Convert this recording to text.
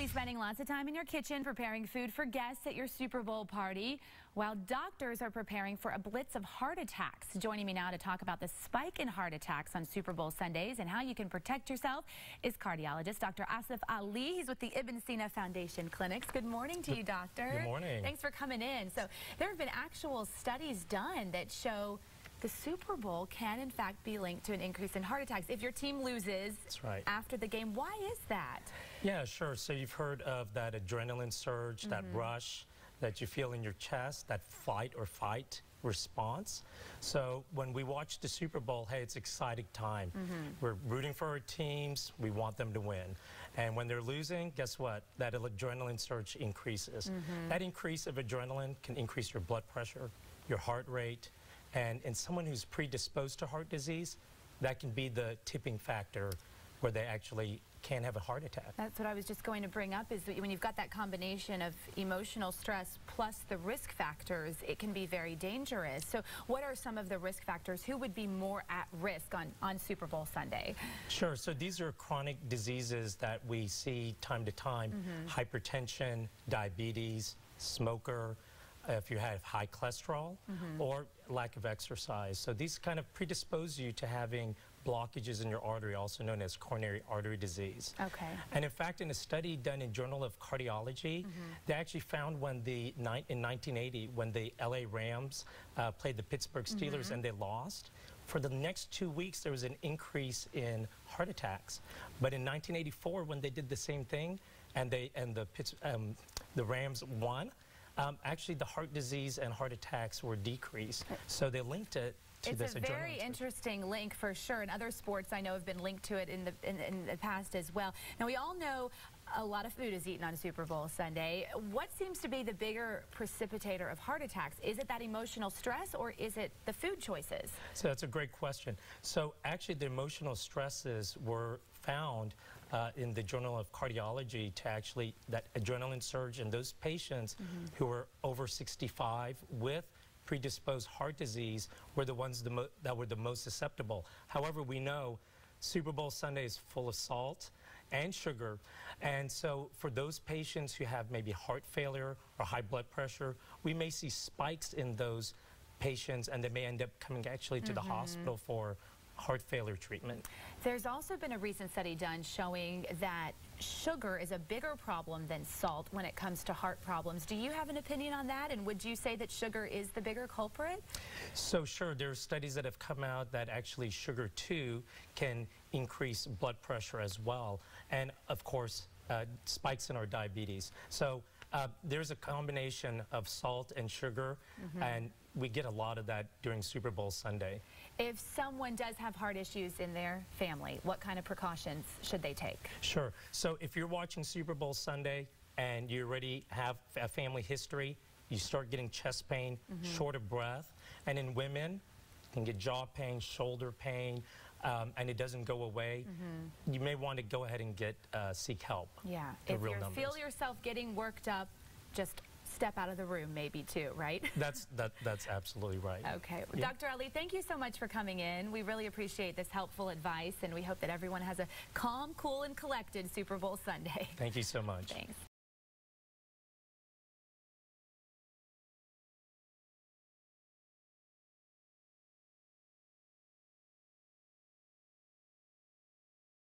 be spending lots of time in your kitchen preparing food for guests at your Super Bowl party, while doctors are preparing for a blitz of heart attacks. Joining me now to talk about the spike in heart attacks on Super Bowl Sundays and how you can protect yourself is cardiologist Dr. Asif Ali. He's with the Sina Foundation Clinics. Good morning to you, doctor. Good morning. Thanks for coming in. So there have been actual studies done that show the Super Bowl can, in fact, be linked to an increase in heart attacks if your team loses after the game. Why is that? Yeah, sure. So you've heard of that adrenaline surge, that rush that you feel in your chest, that fight or fight response. So when we watch the Super Bowl, hey, it's exciting time. We're rooting for our teams. We want them to win. And when they're losing, guess what? That adrenaline surge increases. That increase of adrenaline can increase your blood pressure, your heart rate, and in someone who's predisposed to heart disease, that can be the tipping factor where they actually can have a heart attack. That's what I was just going to bring up, is that when you've got that combination of emotional stress plus the risk factors, it can be very dangerous. So what are some of the risk factors? Who would be more at risk on Super Bowl Sunday? Sure. So these are chronic diseases that we see time to time. Hypertension, diabetes, smoker, if you have high cholesterol, or lack of exercise. So these kind of predispose you to having blockages in your artery, also known as coronary artery disease. Okay. And in fact, in a study done in Journal of Cardiology, they actually found when in 1980, when the LA Rams played the Pittsburgh Steelers and they lost, for the next 2 weeks there was an increase in heart attacks. But in 1984, when they did the same thing and the Rams won, actually the heart disease and heart attacks were decreased. So they linked it to this. It's a very interesting link for sure, and other sports I know have been linked to it in the past as well. Now we all know a lot of food is eaten on Super Bowl Sunday. What seems to be the bigger precipitator of heart attacks? Is it that emotional stress, or is it the food choices? So that's a great question. So actually the emotional stresses were found in the Journal of Cardiology to actually, that adrenaline surge in those patients who were over 65 with predisposed heart disease were the ones that were the most susceptible. However, we know Super Bowl Sunday is full of salt and sugar, and so for those patients who have maybe heart failure or high blood pressure, we may see spikes in those patients, and they may end up coming actually to the hospital for heart failure treatment. There's also been a recent study done showing that sugar is a bigger problem than salt when it comes to heart problems. Do you have an opinion on that, and would you say that sugar is the bigger culprit? So sure, there are studies that have come out that actually sugar too can increase blood pressure as well, and of course spikes in our diabetes. So there's a combination of salt and sugar, and we get a lot of that during Super Bowl Sunday. If someone does have heart issues in their family, what kind of precautions should they take? Sure. So if you're watching Super Bowl Sunday and you already have a family history, you start getting chest pain, short of breath, and in women, you can get jaw pain, shoulder pain, and it doesn't go away, you may want to go ahead and seek help. Yeah, if you feel yourself getting worked up, just step out of the room maybe too, right? That's absolutely right. Okay. Well, Dr. Ali, thank you so much for coming in. We really appreciate this helpful advice, and we hope that everyone has a calm, cool, and collected Super Bowl Sunday. Thank you so much. Thanks.